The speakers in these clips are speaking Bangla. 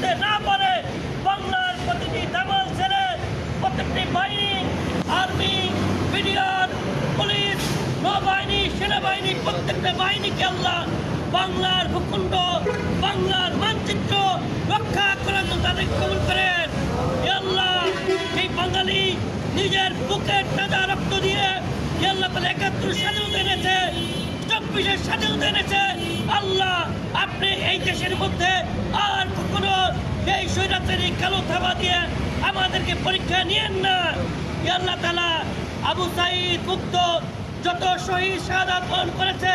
করতে না পারে বাংলার প্রতিটি দামাল ছেলে, প্রত্যেকটি বাহিনী, আর্মি, বিডিআর, পুলিশ, নৌবাহিনী, সেনাবাহিনী, প্রত্যেকটা বাহিনীকে আল্লাহ বাংলার ভূখণ্ড, বাংলার মানচিত্র রক্ষা করার জন্য তাদের কবুল করেন। আল্লাহ এই বাঙালি নিজের বুকের তাজা রক্ত দিয়ে আল্লাহ তাআলা ৭১ স্বাধীনতা এনেছে, ২৪ স্বাধীনতা এনেছে। আল্লাহ আপনি এই দেশের মধ্যে আর কখনো এই স্বৈরাচারী কালো থাবা দিয়ে আমাদেরকে পরীক্ষা নিয়েন না। আল্লাহ তাআলা আবু সাঈদ মুক্ত যত শহীদ শাহাদাত বরণ করেছে,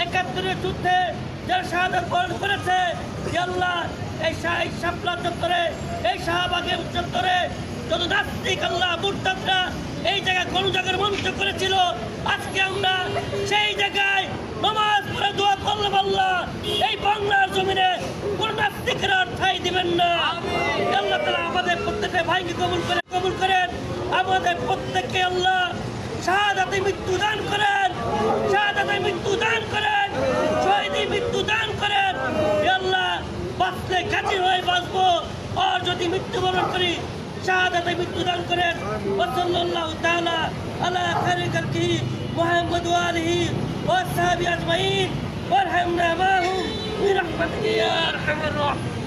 ৭১ যুদ্ধে যারা শাহাদাত বরণ করেছে, আল্লাহ এই শাপলা চত্বরে, এই শাহবাগের চত্বরে যত নাস্তিক আল্লাহ মুরতাদরা এই জায়গায় গণজাগরণ মঞ্চ করেছিল, আজকে আমরা সেই জায়গায় নামাজ পড়ে দোয়া করলাম আল্লাহ এই বাংলার জমিনে কোন নাস্তিকেরা ঠাঁই দিবেন না। আল্লাহ তাআলা আমাদের প্রত্যেকটা ভাইকে কবুল করেন, আমাদের প্রত্যেককে আল্লাহ শাহাদাতে মৃত্যু দান করেন, শাহাদাতে মৃত্যু দান করেন, শহীদি মৃত্যু দান করেন। আল্লাহ বাঁচলে গাজী হয়ে বাঁচবো, আর যদি মৃত্যুবরণ করি শাহাদাতে মৃত্যু দান করেন। ওয়াসাল্লাল্লাহু তাআলা আলা খায়রি খালকিহি মুহাম্মদ ওয়া আলিহি ওয়া আসহাবিহি আজমাইন ওয়ারহামনা মাহুম বিরহমাতিকা ইয়া আরহামার রাহিমিন।